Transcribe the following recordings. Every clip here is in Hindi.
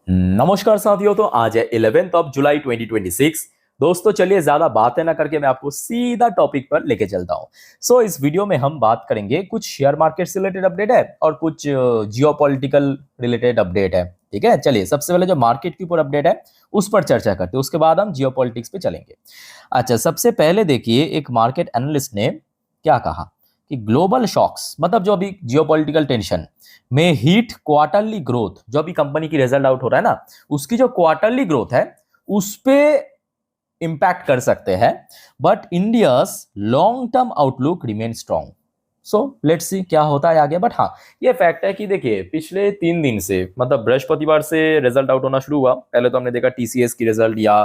नमस्कार साथियों। तो आज है 11 जुलाई 2026। दोस्तों चलिए ज्यादा बातें ना करके मैं आपको सीधा टॉपिक पर लेके चलता हूं। इस वीडियो में हम बात करेंगे, कुछ शेयर मार्केट से रिलेटेड अपडेट है और कुछ जियोपॉलिटिकल रिलेटेड अपडेट है। ठीक है, चलिए सबसे पहले जो मार्केट के ऊपर अपडेट है उस पर चर्चा करते हैं, उसके बाद हम जियोपॉलिटिक्स पे चलेंगे। अच्छा, सबसे पहले देखिए एक मार्केट एनालिस्ट ने क्या कहा कि ग्लोबल शॉक्स, मतलब जो अभी जियोपॉलिटिकल टेंशन में हीट क्वार्टरली ग्रोथ, जो अभी कंपनी की रिजल्ट आउट हो रहा है ना, उसकी जो क्वार्टरली ग्रोथ है उस पे इंपैक्ट कर सकते हैं। But India's long term outlook remain strong. Let's see क्या होता है आगे। बट हाँ, ये फैक्ट है कि देखिए पिछले 3 दिन से, मतलब बृहस्पतिवार से रिजल्ट आउट होना शुरू हुआ। पहले तो हमने देखा टीसीएस की रिजल्ट या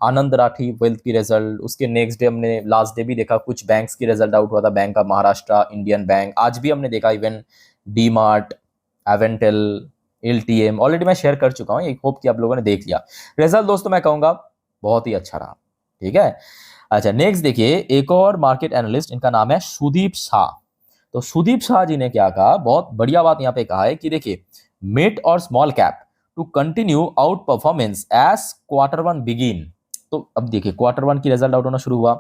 आनंद राठी वेल्थ की रिजल्ट, उसके नेक्स्ट डे हमने लास्ट डे भी देखा कुछ बैंक्स की रिजल्ट आउट हुआ था, Bank of Maharashtra, Indian Bank. आज भी हमने देखा even D Mart, Avantel, LTM already मैं शेयर कर चुका हूँ। एक होप कि आप लोगों ने देख लिया रिजल्ट। दोस्तों मैं कहूंगा बहुत ही अच्छा रहा। ठीक है। अच्छा, नेक्स्ट देखिए एक और मार्केट एनालिस्ट, इनका नाम है सुदीप शाह। तो सुदीप शाह जी ने क्या कहा, बहुत बढ़िया बात यहाँ पे कहा है कि देखिए मिड और small cap to continue outperformance as quarter 1 begin. तो अब देखिए क्वार्टर 1 की रिजल्ट आउट होना शुरू हुआ।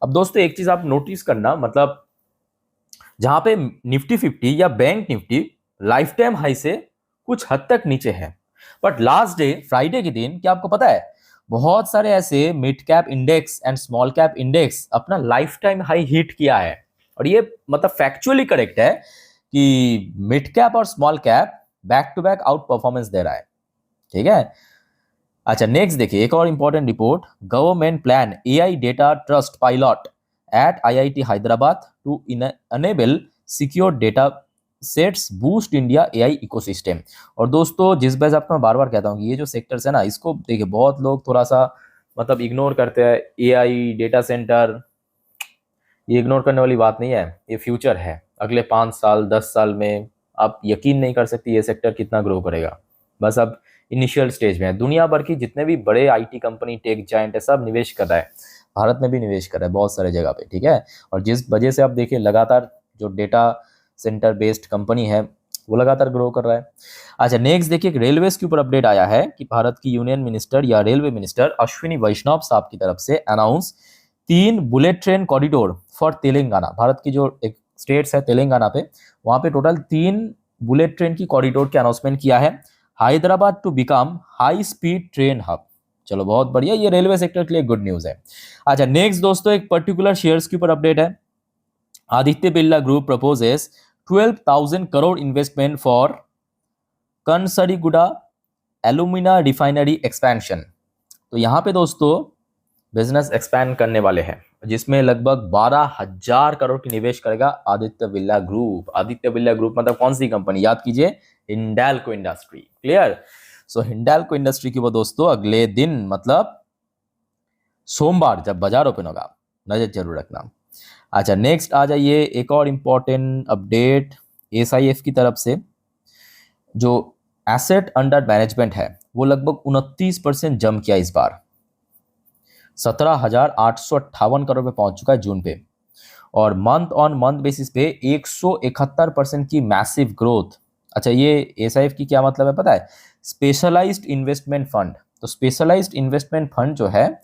अब दोस्तों एक चीज आप नोटिस करना, मतलब जहां पे निफ्टी 50 या bank Nifty life time high से कुछ हद तक नीचे है, बट लास्ट डे फ्राइडे के दिन क्या आपको पता है, बहुत सारे ऐसे mid cap index and small cap index अपना लाइफ टाइम हाई हिट किया है। और ये मतलब फैक्चुअली करेक्ट है कि मिड कैप और small cap back to back outperformance दे रहा है। ठीक है। अच्छा, नेक्स्ट देखिए एक और important report, government plan AI data trust pilot at IIT Hyderabad to enable secure data sets boost India AI ecosystem. और दोस्तों जिस वजह से आपको मैं बार बार कहता हूँ कि ये जो सेक्टर्स है ना, इसको देखिए बहुत लोग थोड़ा सा मतलब इग्नोर करते हैं। एआई डेटा सेंटर, ये इग्नोर करने वाली बात नहीं है, ये फ्यूचर है। अगले 5 साल 10 साल में आप यकीन नहीं कर सकते ये सेक्टर कितना ग्रो करेगा। बस अब इनिशियल स्टेज में है। दुनिया भर की जितने भी बड़े आईटी कंपनी, टेक जायंट है, सब निवेश कर रहा है। भारत में भी निवेश कर रहा है बहुत सारे जगह पे। ठीक है। और जिस वजह से आप देखिए लगातार जो डेटा सेंटर बेस्ड कंपनी है वो लगातार ग्रो कर रहा है। अच्छा, नेक्स्ट देखिए एक रेलवेज के ऊपर अपडेट आया है कि भारत की यूनियन मिनिस्टर या रेलवे मिनिस्टर अश्विनी वैष्णव साहब की तरफ से announce 3 bullet train corridor for Telangana. Bharat की जो एक स्टेट्स है तेलंगाना पे, वहां पे टोटल 3 बुलेट ट्रेन की कॉरिडोर के अनाउंसमेंट किया है। Hyderabad to become high speed train hub. चलो बहुत बढ़िया, ये रेलवे सेक्टर के लिए गुड न्यूज है। अच्छा, नेक्स्ट दोस्तों एक पर्टिकुलर शेयर्स के ऊपर अपडेट है। Aditya Birla group proposes 12,000 crore investment for Kansariguda alumina refinery expansion. तो यहाँ पे दोस्तों बिजनेस एक्सपैंड करने वाले हैं, जिसमें लगभग 12,000 करोड़ की निवेश करेगा आदित्य बिरला ग्रुप। आदित्य बिरला ग्रुप मतलब कौन सी कंपनी, याद कीजिए, Hindalco industry. Clear. Hindalco industry की वो दोस्तों अगले दिन मतलब सोमवार जब बाजार ओपन होगा, नजर जरूर रखना। अच्छा, नेक्स्ट आ जाइए एक और इंपॉर्टेंट अपडेट एसआईएफ की तरफ से। जो एसेट अंडर मैनेजमेंट है वो लगभग 29% जम किया इस बार, 17,858 करोड़ पे पहुंच चुका है जून पे। और मंथ ऑन मंथ बेसिस पे 171% की मैसिव ग्रोथ। अच्छा, ये एसआईएफ की क्या मतलब है पता है, स्पेशलाइज्ड इन्वेस्टमेंट फंड। तो स्पेशलाइज्ड इन्वेस्टमेंट फंड जो है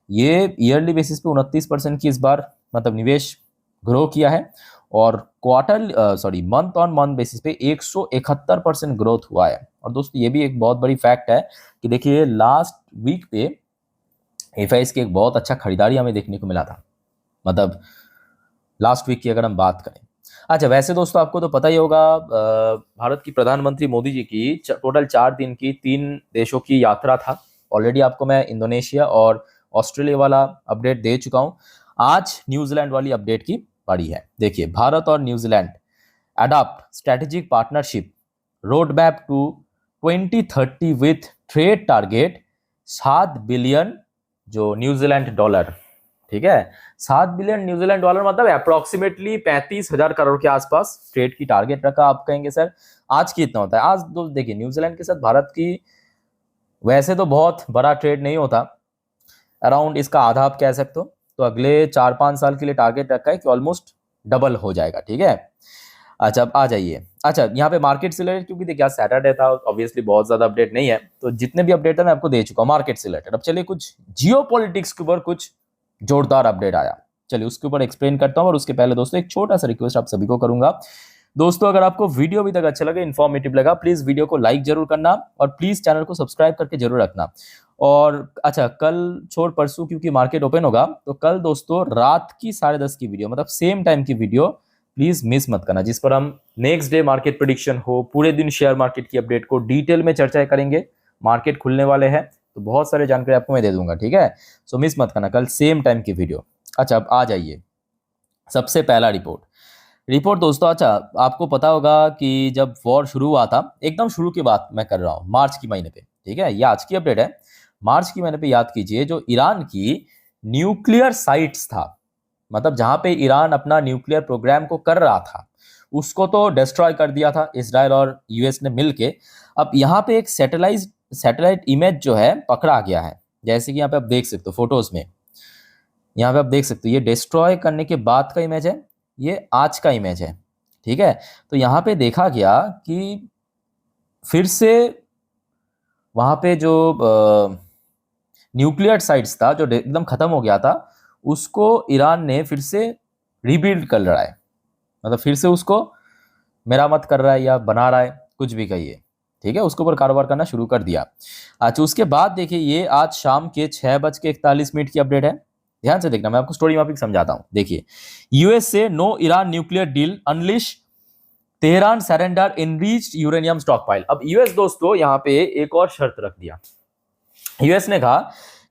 ये ईयरली बेसिस पे 29% की इस बार मतलब निवेश ग्रो किया है। और मंथ ऑन मंथ बेसिस पे 171% ग्रोथ हुआ है। और दोस्तों ये भी एक बहुत बड़ी फैक्ट है कि देखिए लास्ट वीक पे एफआईएस की एक बहुत अच्छा खरीदारी हमें देखने को मिला था, मतलब लास्ट वीक की अगर हम बात करें। अच्छा, वैसे दोस्तों आपको तो पता ही होगा भारत की प्रधानमंत्री मोदी जी की टोटल 4 दिन की 3 देशों की यात्रा था। ऑलरेडी आपको मैं इंडोनेशिया और ऑस्ट्रेलिया वाला अपडेट दे चुका हूं। आज न्यूजीलैंड वाली अपडेट की बारी है। देखिए भारत और New Zealand adopt strategic partnership road map to 2030 with trade target 7 billion जो न्यूजीलैंड डॉलर। ठीक है, 7 बिलियन न्यूजीलैंड डॉलर मतलब अप्रोक्सीमेटली 35,000 करोड़ के आसपास ट्रेड की टारगेट रखा। आप कहेंगे सर आज कितना होता है, आज तो देखिए न्यूजीलैंड के साथ भारत की वैसे तो बहुत बड़ा ट्रेड नहीं होता, अराउंड इसका आधा आप कह सकते हो। तो अगले 4-5 साल के लिए टारगेट रखा है कि ऑलमोस्ट डबल हो जाएगा। ठीक है। अच्छा अब आ जाइए। अच्छा यहाँ पे मार्केट से रिलेटेड, क्योंकि देखिए आज सैटरडे था, ऑब्वियसली बहुत ज्यादा अपडेट नहीं है, तो जितने भी अपडेट है मैं आपको दे चुका हूँ मार्केट से रिलेटेड। अब चलिए कुछ जियो पॉलिटिक्स के ऊपर कुछ जोरदार अपडेट आया, चलिए उसके ऊपर एक्सप्लेन करता हूँ। और उसके पहले दोस्तों एक छोटा सा रिक्वेस्ट आप सभी को करूंगा, दोस्तों अगर आपको वीडियो अभी तक अच्छा लगे, इन्फॉर्मेटिव लगा, प्लीज वीडियो को लाइक जरूर करना और प्लीज चैनल को सब्सक्राइब करके जरूर रखना। और अच्छा कल छोड़ परसों क्योंकि मार्केट ओपन होगा, तो कल दोस्तों रात की 10:30 की वीडियो, मतलब सेम टाइम की वीडियो प्लीज मिस मत करना, जिस पर हम नेक्स्ट डे मार्केट प्रेडिक्शन हो, पूरे दिन शेयर मार्केट की अपडेट को डिटेल में चर्चा करेंगे। मार्केट खुलने वाले हैं तो बहुत सारे जानकारी आपको मैं दे दूंगा, ठीक है। सो मिस मत करना कल सेम टाइम की वीडियो। अच्छा अब आ जाइए, सबसे पहला रिपोर्ट दोस्तों। अच्छा आपको पता होगा कि जब वॉर शुरू हुआ था, एकदम शुरू की बात मैं कर रहा हूँ, मार्च के महीने पे, ठीक है, ये आज की अपडेट है। मार्च के महीने पे याद कीजिए, जो ईरान की न्यूक्लियर साइट्स था, मतलब जहां पे ईरान अपना न्यूक्लियर प्रोग्राम को कर रहा था, उसको तो डिस्ट्रॉय कर दिया था इसराइल और यूएस ने मिलके। अब यहाँ पे एक सैटेलाइट इमेज जो है पकड़ा गया है, जैसे कि यहाँ पे आप देख सकते हो फोटोज में, यहाँ पे आप देख सकते हो ये डिस्ट्रॉय करने के बाद का इमेज है, ये आज का इमेज है, ठीक है। तो यहाँ पे देखा गया कि फिर से वहां पे जो न्यूक्लियर साइट्स था जो एकदम खत्म हो गया था, उसको ईरान ने फिर से रीबिल्ड कर रहा है, मतलब फिर से उसको मेरामत कर रहा है या बना रहा है, कुछ भी कहिए, ठीक है, उसके ऊपर कारोबार करना शुरू कर दिया। अच्छा उसके बाद देखिए ये आज शाम के 6:41 की अपडेट है, ध्यान से देखना, मैं आपको स्टोरी वहां पे समझाता हूं। देखिए यूएस से no Iran nuclear deal unless Tehran surrender enriched uranium stockpile. अब यूएस दोस्तों यहाँ पे एक और शर्त रख दिया, यूएस ने कहा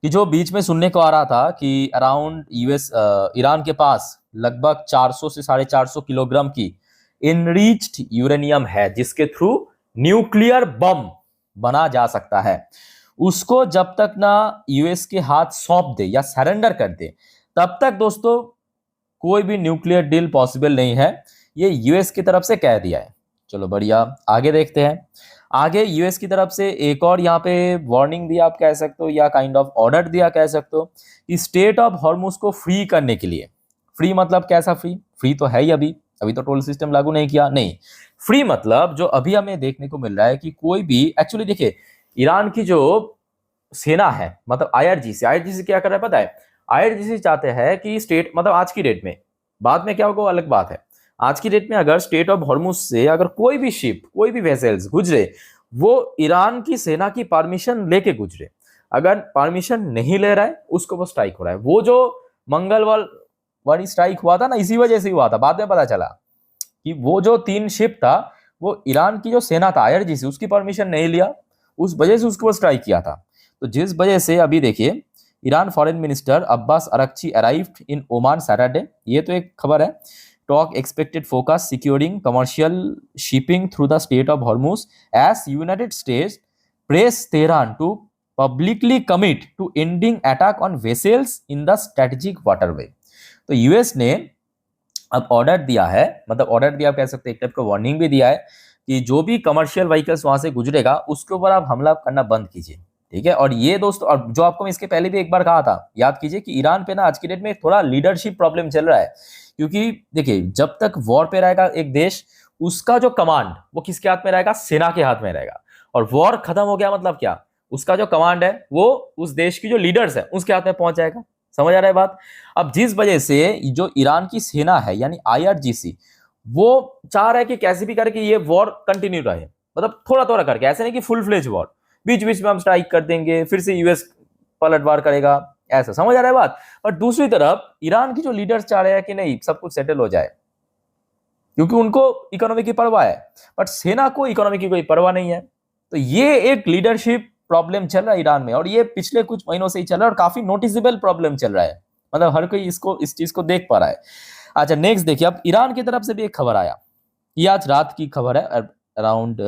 कि जो बीच में सुनने को आ रहा था कि अराउंड यूएस ईरान के पास लगभग 400 से 450 किलोग्राम की इनरीच्ड यूरेनियम है जिसके थ्रू न्यूक्लियर बम बना जा सकता है, उसको जब तक ना यूएस के हाथ सौंप दे या सरेंडर कर दे, तब तक दोस्तों कोई भी न्यूक्लियर डील पॉसिबल नहीं है, ये यूएस की तरफ से कह दिया है। चलो बढ़िया, आगे देखते हैं। आगे यूएस की तरफ से एक और यहाँ पे वार्निंग दिया आप कह सकते हो, या काइंड ऑफ ऑर्डर दिया कह सकते हो, कि स्टेट ऑफ हॉर्मुज को फ्री करने के लिए, फ्री मतलब कैसा फ्री, फ्री तो है ही, अभी तो टोल सिस्टम लागू नहीं किया, नहीं, फ्री मतलब जो अभी हमें देखने को मिल रहा है कि कोई भी, एक्चुअली देखिए ईरान की जो सेना है, मतलब आईआरजीसी क्या कर रहा है पता है, आईआरजीसी चाहते हैं कि स्टेट, मतलब आज की डेट में, बाद में क्या होगा अलग बात है, आज की डेट में अगर स्टेट ऑफ हॉर्मुज से अगर कोई भी शिप, कोई भी वेसल्स गुजरे, वो ईरान की सेना की परमिशन लेके गुजरे, अगर परमिशन नहीं ले रहा है उसको वो स्ट्राइक हो रहा है। वो जो मंगलवार वाली स्ट्राइक हुआ था ना, इसी वजह से हुआ था, बाद में पता चला कि वो जो 3 शिप था वो ईरान की जो सेना था आईआरजीसी, उसकी परमिशन नहीं लिया, उस वजह से उसको स्ट्राइक किया था। तो जिस वजह से अभी देखिए Iran foreign minister Abbas Araghchi arrived in Oman Saturday, ये तो एक खबर है, talk expected focus securing commercial shipping through the Strait of Hormuz as United States press Tehran to publicly commit to ending attack on vessels in the strategic waterway. तो यूएस ने अब ऑर्डर दिया है, मतलब ऑर्डर दिया कह सकते हैं, एक टाइप का वार्निंग भी दिया है कि जो भी कमर्शियल व्हीकल्स वहां से गुजरेगा उसके ऊपर आप हमला करना बंद कीजिए, ठीक है। और ये दोस्तों, और जो आपको मैं इसके पहले भी एक बार कहा था, याद कीजिए कि ईरान पे ना आज की डेट में थोड़ा लीडरशिप प्रॉब्लम चल रहा है, क्योंकि देखिए जब तक वॉर पे रहेगा एक देश, उसका जो कमांड वो किसके हाथ में रहेगा, सेना के हाथ में रहेगा, और वॉर खत्म हो गया मतलब क्या, उसका जो कमांड है वो उस देश की जो लीडर्स है उसके हाथ में पहुंच जाएगा। समझ आ रहा है बात। अब जिस वजह से जो ईरान की सेना है यानी आईआरजीसी, वो चाह रहा है कि कैसे भी करके ये वॉर कंटिन्यू रहे, मतलब थोड़ा थोड़ा करके, ऐसे नहीं कि फुल फ्लेज वॉर, बीच बीच में हम स्ट्राइक कर देंगे फिर से यूएस पलटवार करेगा, ऐसा। समझ आ रहा है बात। पर दूसरी तरफ ईरान की जो लीडर्स चाह रहे हैं कि नहीं सब कुछ सेटल हो जाए, क्योंकि उनको इकोनॉमी की परवाह है, बट सेना को इकोनॉमी की कोई परवाह नहीं है। तो ये एक लीडरशिप प्रॉब्लम चल रहा है ईरान में, और ये पिछले कुछ महीनों से ही चल रहा है, और काफी नोटिसेबल प्रॉब्लम चल रहा है, मतलब हर कोई इस चीज को देख पा रहा है। अच्छा नेक्स्ट देखिए, अब ईरान की तरफ से भी एक खबर आया, ये आज रात की खबर है, अराउंड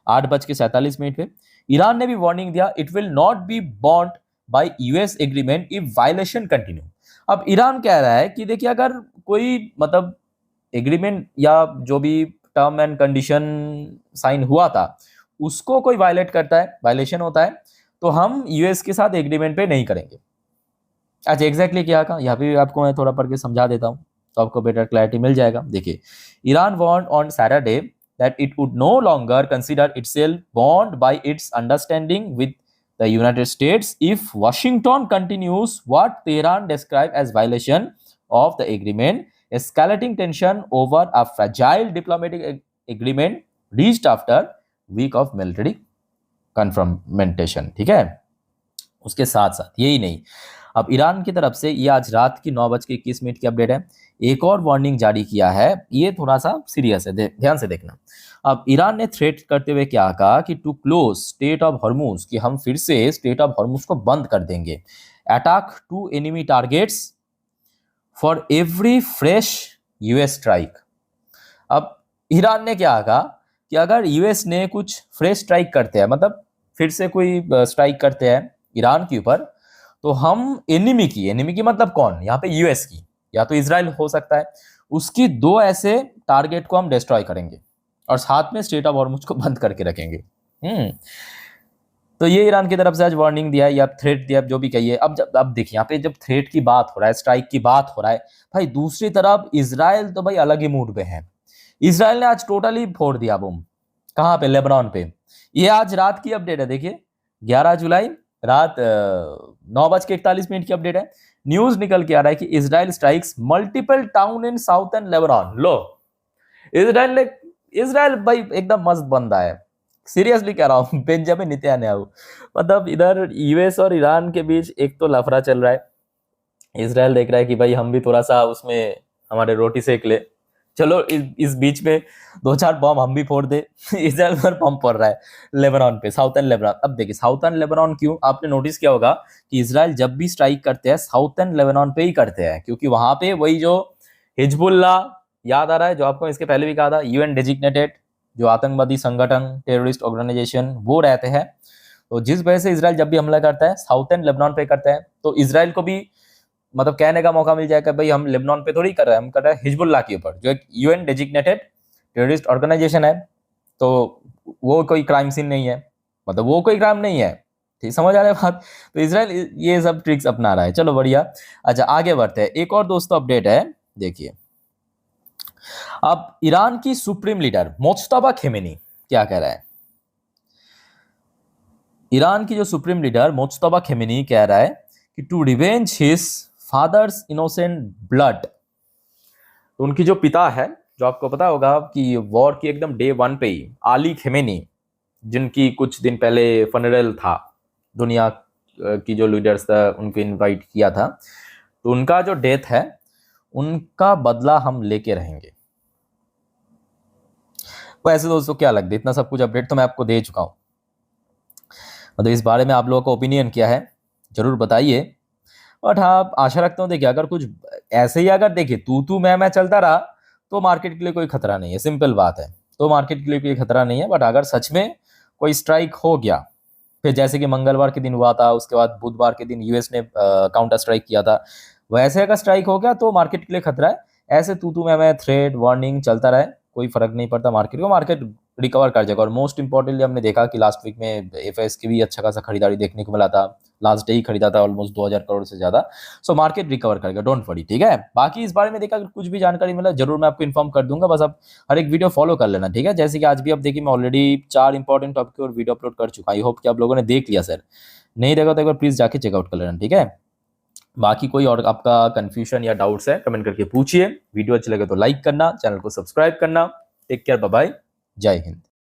8:47 पे ईरान ने भी वार्निंग दिया, it will not be bond by US agreement if violation continue. अब ईरान कह रहा है कि देखिए अगर कोई मतलब एग्रीमेंट या जो भी टर्म एंड कंडीशन साइन हुआ था उसको कोई वायलेट करता है, वायलेशन होता है, तो हम यूएस के साथ एग्रीमेंट पे नहीं करेंगे। अच्छा एग्जैक्टली क्या कहा यहाँ पे आपको मैं थोड़ा पढ़ के समझा देता हूँ। तो आपको बेटर क्लैरिटी मिल जाएगा। देखिए, Iran warned on Saturday that it would no longer consider itself bound by its understanding with the United States if Washington continues what Tehran described as violation of the agreement, escalating tension over a fragile diplomatic agreement reached after week of military confrontation। ठीक है, उसके साथ साथ यही नहीं, अब ईरान की तरफ से ये आज रात की 9:21 की अपडेट है, एक और वार्निंग जारी किया है। ये थोड़ा सा सीरियस है, ध्यान से देखना। अब ईरान ने थ्रेट करते हुए क्या कहा कि to close state of Hormuz, कि हम फिर से स्टेट ऑफ हॉर्मुज को बंद कर देंगे, attack to enemy targets for every fresh US strike. अब ईरान ने क्या कहा कि अगर यूएस ने कुछ फ्रेश स्ट्राइक करते हैं, मतलब फिर से कोई स्ट्राइक करते हैं ईरान के ऊपर, तो हम एनिमी की मतलब कौन, यहाँ पे यूएस की या तो इजराइल हो सकता है, उसकी 2 ऐसे टारगेट को हम डिस्ट्रॉय करेंगे और साथ में स्टेट ऑफ हॉर्मुज को बंद करके रखेंगे। तो ये ईरान की तरफ से आज वार्निंग दिया है या थ्रेट दिया, जो भी कहिए। अब देखिए, यहाँ पे जब थ्रेट की बात हो रहा है, स्ट्राइक की बात हो रहा है भाई, दूसरी तरफ इजराइल तो भाई अलग ही मूड पे है। इजराइल ने आज टोटली फोड़ दिया बम, कहाँ पे, लेबनान पे। ये आज रात की अपडेट है, देखिए 11 जुलाई रात 9:41 की अपडेट है। न्यूज निकल के आ रहा है कि Israel strikes multiple town in southern Lebanon. Low, Israel भाई एकदम मस्त बंदा है, सीरियसली कह रहा हूँ, बेंजामिन नेतन्याहू। मतलब इधर यूएस और ईरान के बीच एक तो लफड़ा चल रहा है, इजराइल देख रहा है कि भाई हम भी थोड़ा सा उसमें हमारे रोटी सेक ले, चलो इस बीच में 2-4 बम हम भी फोड़ दे। इजराइल पर बम पड़ रहा है लेबनान पे, साउथर्न लेबनान। अब देखिए, साउथर्न लेबनान क्यों, आपने नोटिस किया होगा कि इजराइल जब भी स्ट्राइक करते हैं साउथर्न लेबनान पे ही करते हैं, क्योंकि वहां पे वही जो हिजबुल्ला, याद आ रहा है जो आपको इसके पहले भी कहा था, यूएन डेजिग्नेटेड जो आतंकवादी संगठन, टेररिस्ट ऑर्गेनाइजेशन, वो रहते हैं। तो जिस वजह से इजराइल जब भी हमला करता है साउथर्न लेबनान पे करता है, तो इजराइल को भी मतलब कहने का मौका मिल जाएगा भाई हम लेबनान पे थोड़ी कर रहे हैं, हम कर रहे हैं हिजबुल्लाह के ऊपर, जो एक यूएन डेजिग्नेटेड टेररिस्ट ऑर्गेनाइजेशन है। तो वो कोई क्राइम सीन नहीं है, मतलब वो कोई क्राइम नहीं है, ठीक समझ आ रहा है बात। तो इजराइल ये सब ट्रिक्स अपना रहा है, चलो बढ़िया। अच्छा, आगे बढ़ते हैं। एक और दोस्तों अपडेट है, देखिए, अब ईरान की सुप्रीम लीडर मुज्तबा खेमेनी क्या कह रहा है। ईरान की जो सुप्रीम लीडर मुज्तबा खेमेनी कह रहा है कि to revenge his father's innocent blood, तो उनकी जो पिता है, जो आपको पता होगा कि वॉर की एकदम डे 1 पे ही आली खेमेनी, जिनकी कुछ दिन पहले फनरल था, दुनिया की जो लीडर्स था उनको इनवाइट किया था, तो उनका जो डेथ है उनका बदला हम लेके रहेंगे। तो ऐसे दोस्तों क्या लगता है, इतना सब कुछ अपडेट तो मैं आपको दे चुका हूं, मतलब इस बारे में आप लोगों का ओपिनियन क्या है जरूर बताइए। बट हाँ, आशा रखता हूँ, देखिए अगर कुछ ऐसे ही अगर देखिए तू मैं चलता रहा तो मार्केट के लिए कोई खतरा नहीं है, सिंपल बात है, तो मार्केट के लिए कोई खतरा नहीं है। बट अगर सच में कोई स्ट्राइक हो गया, फिर जैसे कि मंगलवार के दिन हुआ था, उसके बाद बुधवार के दिन यूएस ने काउंटर स्ट्राइक किया था, वैसे अगर स्ट्राइक हो गया तो मार्केट के लिए खतरा है। ऐसे तू मैं थ्रेड वार्निंग चलता रहे, कोई फर्क नहीं पड़ता मार्केट को, मार्केट रिकवर कर जाएगा। और मोस्ट इंपॉर्टेंटली हमने देखा कि लास्ट वीक में एफएस की भी अच्छा खासा खरीदारी देखने को मिला था, लास्ट डे ही खरीदा था ऑलमोस्ट 2000 करोड़ से ज्यादा। सो मार्केट रिकवर करेगा, डोंट वरी, ठीक है। बाकी इस बारे में देखा अगर कुछ भी जानकारी मिला जरूर मैं आपको इन्फॉर्म कर दूंगा, बस आप हर एक वीडियो फॉलो कर लेना, ठीक है। जैसे कि आज भी आप देखिए मैं ऑलरेडी 4 इंपॉर्टेंट टॉपिक और वीडियो अपलोड कर चुका, आई होप कि आप लोगों ने देख लिया। सर नहीं देखा तो एक बार प्लीज जाके चेकआउट कर लेना, ठीक है। बाकी कोई और आपका कंफ्यूजन या डाउट्स है कमेंट करके पूछिए, वीडियो अच्छी लगे तो लाइक करना, चैनल को सब्सक्राइब करना। टेक केयर, बाय बाय, जय हिंद।